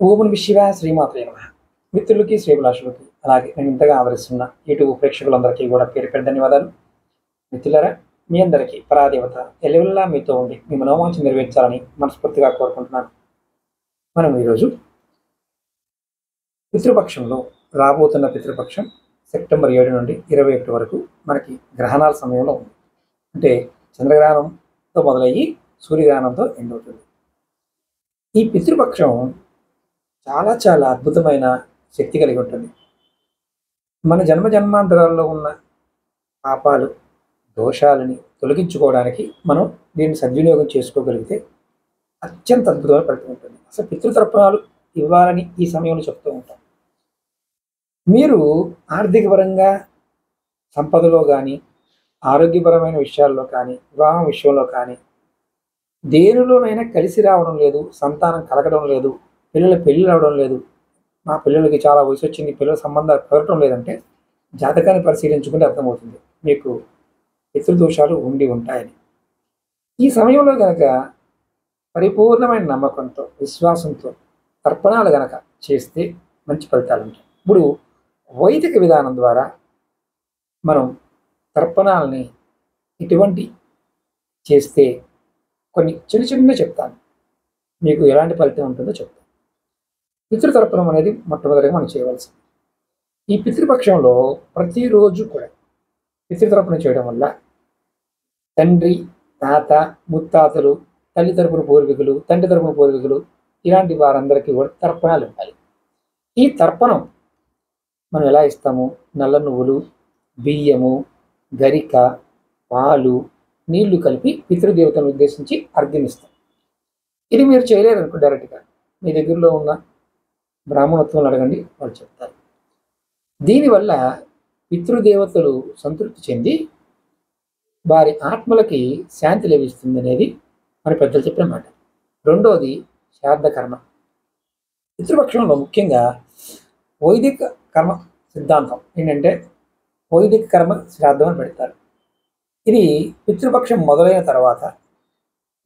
ఓం నమః శివాయ శ్రీమాత్రే నమః. మిత్రులకి, శ్రేభిలాషులకి, అలాగే నేను ఇంతగా ఆదరిస్తున్న యూట్యూబ్ ప్రేక్షకులందరికీ కూడా పేరు పేరు ధన్యవాదాలు. మిత్రులారా, మీ అందరికీ పరాదేవత ఎల్లవెల్లా మీతో ఉండి మీ మనోవాంఛ నెరవేర్చాలని మనస్ఫూర్తిగా కోరుకుంటున్నాను. మనం ఈరోజు పితృపక్షంలో రాబోతున్న పితృపక్షం సెప్టెంబర్ 7 నుండి 21 వరకు మనకి గ్రహణాల సమయంలో ఉంది. అంటే చంద్రగ్రహణంతో మొదలయ్యి సూర్యగ్రహణంతో ఎండ్ అవుతుంది. ఈ పితృపక్షం చాలా చాలా అద్భుతమైన శక్తి కలిగి ఉంటుంది. మన జన్మ జన్మాంతరాల్లో ఉన్న పాపాలు, దోషాలని తొలగించుకోవడానికి మనం దీన్ని సద్వినియోగం చేసుకోగలిగితే అత్యంత అద్భుతమైన ఫలితం ఉంటుంది. అసలు పితృతర్పణాలు ఇవ్వాలని ఈ సమయంలో చెప్తూ ఉంటాం. మీరు ఆర్థికపరంగా సంపదలో కానీ, ఆరోగ్యపరమైన విషయాల్లో కానీ, వివాహం విషయంలో కానీ దేనిలోనైనా కలిసి రావడం లేదు, సంతానం కలగడం లేదు, పిల్లల పెళ్ళిళ్ళు అవ్వడం లేదు, మా పిల్లలకి చాలా వయసు వచ్చింది, పిల్లల సంబంధాలు కుదరటం లేదంటే జాతకాన్ని పరిశీలించుకుంటే అర్థమవుతుంది మీకు పితృదోషాలు ఉండి ఉంటాయని. ఈ సమయంలో గనక పరిపూర్ణమైన నమ్మకంతో, విశ్వాసంతో తర్పణాలు గనక చేస్తే మంచి ఫలితాలు ఉంటాయి. ఇప్పుడు వైదిక విధానం ద్వారా మనం తర్పణాలని ఇటువంటి చేస్తే కొన్ని చిన్న చిన్న చెప్తాను, మీకు ఎలాంటి ఫలితం ఉంటుందో చెప్తాను. పితృతర్పణం అనేది మొట్టమొదటిగా మనం చేయవలసింది. ఈ పితృపక్షంలో ప్రతిరోజు కూడా పితృతర్పణం చేయడం వల్ల తండ్రి, తాత, ముత్తాతలు, తల్లి తరపున పూర్వీకులు, తండ్రి తరపున పూర్వీకులు ఇలాంటి వారందరికీ కూడా తర్పణాలు ఇవ్వాలి. ఈ తర్పణం మనం ఎలా ఇస్తాము? నల్ల నువ్వులు, బియ్యము, గరిక, పాలు, నీళ్లు కలిపి పితృదేవతలను ఉద్దేశించి అర్ఘ్యం ఇస్తాం. ఇది మీరు చేయలేరు అనుకో, డైరెక్ట్గా మీ దగ్గరలో ఉన్న బ్రాహ్మణత్వం అడగండి, వాళ్ళు చెప్తారు. దీనివల్ల పితృదేవతలు సంతృప్తి చెంది వారి ఆత్మలకి శాంతి లభిస్తుంది అనేది మన పెద్దలు చెప్పిన మాట. రెండోది శ్రాద్ధ కర్మ. పితృపక్షంలో ముఖ్యంగా వైదిక కర్మ సిద్ధాంతం ఏంటంటే వైదిక కర్మ శ్రాద్ధం అని పెడతారు. ఇది పితృపక్షం మొదలైన తర్వాత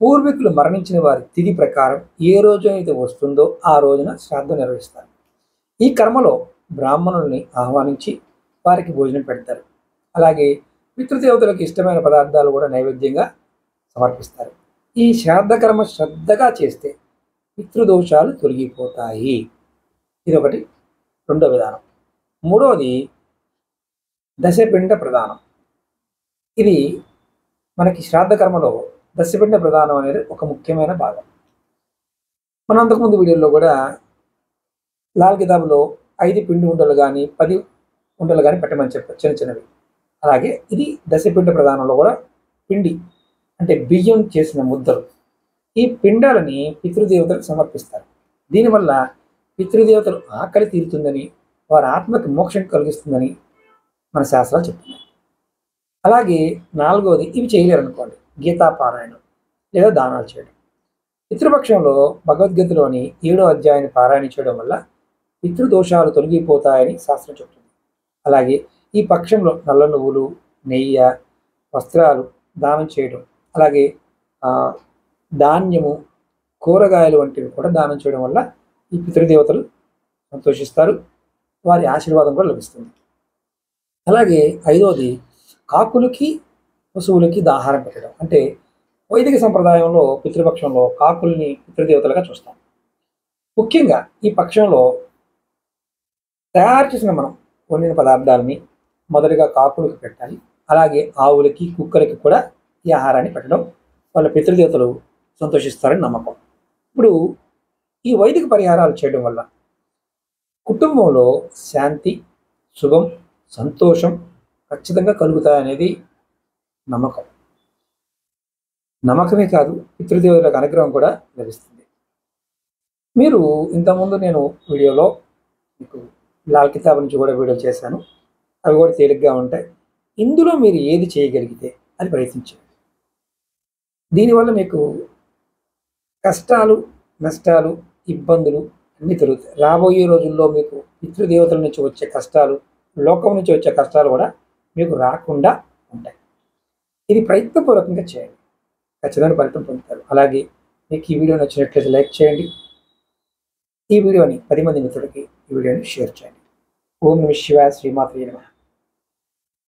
పూర్వీకులు మరణించిన వారి తిథి ప్రకారం ఏ రోజు అయితే వస్తుందో ఆ రోజున శ్రాద్ధం నిర్వహిస్తారు. ఈ కర్మలో బ్రాహ్మణుల్ని ఆహ్వానించి వారికి భోజనం పెడతారు. అలాగే పితృదేవతలకు ఇష్టమైన పదార్థాలు కూడా నైవేద్యంగా సమర్పిస్తారు. ఈ శ్రాద్ధ కర్మ శ్రద్ధగా చేస్తే పితృదోషాలు తొలగిపోతాయి. ఇది ఒకటి, రెండో విధానం. మూడవది దశపిండ ప్రదానం. ఇది మనకి శ్రాద్ధ కర్మలో దశపిండ ప్రదానం అనేది ఒక ముఖ్యమైన భాగం. మనం అంతకుముందు వీడియోలో కూడా లాల్ కితాబులో 5 పిండి ఉండలు కానీ 10 ఉండలు కానీ పెట్టమని చెప్పారు, చిన్న చిన్నవి. అలాగే ఇది దశపిండ ప్రదానంలో కూడా పిండి అంటే బియ్యం చేసిన ముద్దలు, ఈ పిండాలని పితృదేవతలకు సమర్పిస్తారు. దీనివల్ల పితృదేవతలు ఆకలి తీరుతుందని, వారి ఆత్మకి మోక్షం కలిగిస్తుందని మన శాస్త్రాలు చెప్తున్నాయి. అలాగే నాలుగవది, ఇవి చేయలేరు అనుకోండి, గీతాపారాయణం లేదా దానాలు చేయడం. పితృపక్షంలో భగవద్గీతలోని 7వ అధ్యాయాన్ని పారాయణ చేయడం వల్ల పితృదోషాలు తొలగిపోతాయని శాస్త్రం చెప్తుంది. అలాగే ఈ పక్షంలో నల్ల నువ్వులు, నెయ్యి, వస్త్రాలు దానం చేయడం, అలాగే ధాన్యము, కూరగాయలు వంటివి కూడా దానం చేయడం వల్ల ఈ పితృదేవతలు సంతోషిస్తారు, వారి ఆశీర్వాదం కూడా లభిస్తుంది. అలాగే ఐదవది కాకులకి, పశువులకి ఆహారం పెట్టడం. అంటే వైదిక సంప్రదాయంలో పితృపక్షంలో కాకుల్ని పితృదేవతలుగా చూస్తాం. ముఖ్యంగా ఈ పక్షంలో తయారు చేసిన మనం వండిన పదార్థాలని మొదటిగా కాకులకు పెట్టాలి. అలాగే ఆవులకి, కుక్కలకి కూడా ఈ ఆహారాన్ని పెట్టడం వాళ్ళ పితృదేవతలు సంతోషిస్తారని నమ్మకం. ఇప్పుడు ఈ వైదిక పరిహారాలు చేయడం వల్ల కుటుంబంలో శాంతి, శుభం, సంతోషం ఖచ్చితంగా కలుగుతాయనేది నమ్మకం. నమ్మకమే కాదు, పితృదేవతలకు అనుగ్రహం కూడా లభిస్తుంది. మీరు ఇంతకుముందు నేను వీడియోలో మీకు లాల్ కితాబ్ నుంచి కూడా వీడియో చేశాను, అవి కూడా తేలిగ్గా ఉంటాయి. ఇందులో మీరు ఏది చేయగలిగితే అది ప్రయత్నించండి. దీనివల్ల మీకు కష్టాలు, నష్టాలు, ఇబ్బందులు అన్నీ తొలుగుతాయి. రాబోయే రోజుల్లో మీకు పితృదేవతల నుంచి వచ్చే కష్టాలు, లోకం నుంచి వచ్చే కష్టాలు కూడా మీకు రాకుండా ఉంటాయి. ఇది ప్రయత్నపూర్వకంగా చేయండి, ఖచ్చితంగా ఫలితం పొందుతారు. అలాగే మీకు ఈ వీడియో నచ్చినట్లయితే లైక్ చేయండి, ఈ వీడియోని 10 మంది మిత్రులకి ఈ వీడియోని షేర్ చేయండి. ఓం నమః శివాయ. శ్రీమాత్రే నమః.